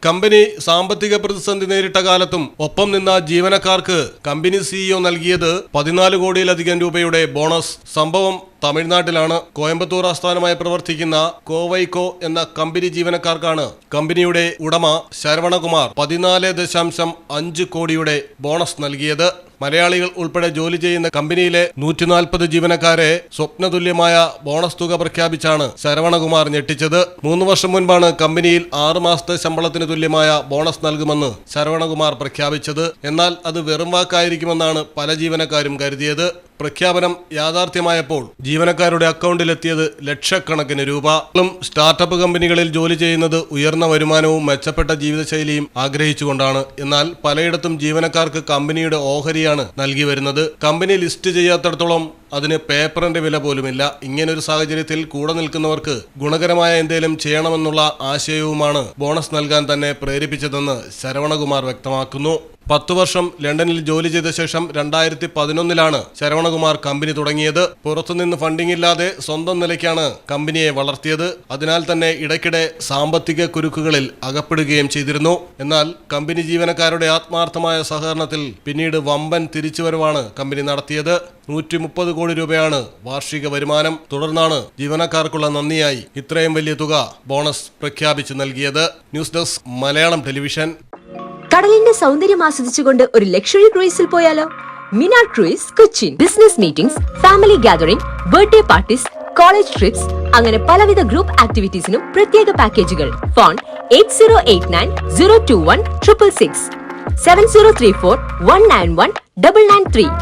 Company സാമ്പത്തിക പ്രതിസന്ധി നേരിട്ട കാലത്തും ഒപ്പം നിന്ന ജീവനക്കാർക്ക് കമ്പനി സിഇഒ നൽകിയത് 14 കോടിയിലധികം രൂപയുടെ ബോണസ്. സംഭവം തമിഴ്നാട്ടിലാണ്. കോയമ്പത്തൂർ ആസ്ഥാനമായി പ്രവർത്തിക്കുന്ന കോവൈക്കോ എന്ന കമ്പനി ജീവനക്കാർക്കാണ് കമ്പനിയുടെ ഉടമ ശരവണകുമാർ 14.5 കോടിയുടെ ബോണസ് നൽകിയത്. മലയാളികൾ ഉൾപ്പെടെ ജോലി ചെയ്യുന്ന കമ്പനിയിലെ 140 ജീവനക്കാരെ സ്വപ്നതുല്യമായ ബോണസ് തുക പ്രഖ്യാപിച്ചാണ് ശരവണകുമാർ ഞെട്ടിച്ചത്. 3 വർഷം മുൻപാണ് കമ്പനിയിൽ 6 മാസത്തെ ശമ്പളത്തിന് തുല്യമായ ബോണസ് നൽകുമെന്ന് ശരവണകുമാർ പ്രഖ്യാപിച്ചത്. എന്നാൽ അത് വെറും വാക്കായിരിക്കുമെന്നാണ് പല ജീവനക്കാരും കരുതിയത്. പ്രഖ്യാപനം യാഥാർത്ഥ്യമായപ്പോൾ ജീവനക്കാരുടെ അക്കൗണ്ടിലെത്തിയത് ലക്ഷക്കണക്കിന് രൂപ. സ്റ്റാർട്ടപ്പ് കമ്പനികളിൽ ജോലി ചെയ്യുന്നത് ഉയർന്ന വരുമാനവും മെച്ചപ്പെട്ട ജീവിതശൈലിയും ആഗ്രഹിച്ചുകൊണ്ടാണ്. എന്നാൽ പലയിടത്തും ജീവനക്കാർക്ക് കമ്പനിയുടെ ഓഹരിയാണ് നൽകി വരുന്നത്. കമ്പനി ലിസ്റ്റ് ചെയ്യാത്തിടത്തോളം അതിന് പേപ്പറിന്റെ വില പോലുമില്ല. ഇങ്ങനൊരു സാഹചര്യത്തിൽ കൂടെ നിൽക്കുന്നവർക്ക് ഗുണകരമായ എന്തെങ്കിലും ചെയ്യണമെന്നുള്ള ആശയവുമാണ് ബോണസ് നൽകാൻ തന്നെ പ്രേരിപ്പിച്ചതെന്ന് ശരവണകുമാർ വ്യക്തമാക്കുന്നു. 10 വർഷം ലണ്ടനിൽ ജോലി ചെയ്ത ശേഷം 2011 ശരവണകുമാർ കമ്പനി തുടങ്ങിയത്. പുറത്തുനിന്ന് ഫണ്ടിംഗ് ഇല്ലാതെ സ്വന്തം നിലയ്ക്കാണ് കമ്പനിയെ വളർത്തിയത്. അതിനാൽ തന്നെ ഇടയ്ക്കിടെ സാമ്പത്തിക കുരുക്കുകളിൽ അകപ്പെടുകയും ചെയ്തിരുന്നു. എന്നാൽ കമ്പനി ജീവനക്കാരുടെ ആത്മാർത്ഥമായ സഹകരണത്തിൽ പിന്നീട് വമ്പൻ തിരിച്ചുവരവാണ് കമ്പനി നടത്തിയത്. 130 കോടി രൂപയാണ് വാർഷിക വരുമാനം. തുടർന്നാണ് ജീവനക്കാർക്കുള്ള നന്ദിയായി ഇത്രയും വലിയ തുക ബോണസ് പ്രഖ്യാപിച്ചു നൽകിയത്. News desk Malayalam television. കടലിന്റെ സൗന്ദര്യം ആസ്വദിച്ചുകൊണ്ട് ഒരു ലക്ഷറി ക്രൂയിസിൽ പോയാലോ? Minar cruise Cochin. Business meetings, family gathering, birthday parties, college TRIPS അങ്ങനെ പലവിധ ഗ്രൂപ്പ് ആക്ടിവിറ്റീസിനും പ്രത്യേക പാക്കേജുകൾ. ഫോൺ 8089 021 666 7034 191 993.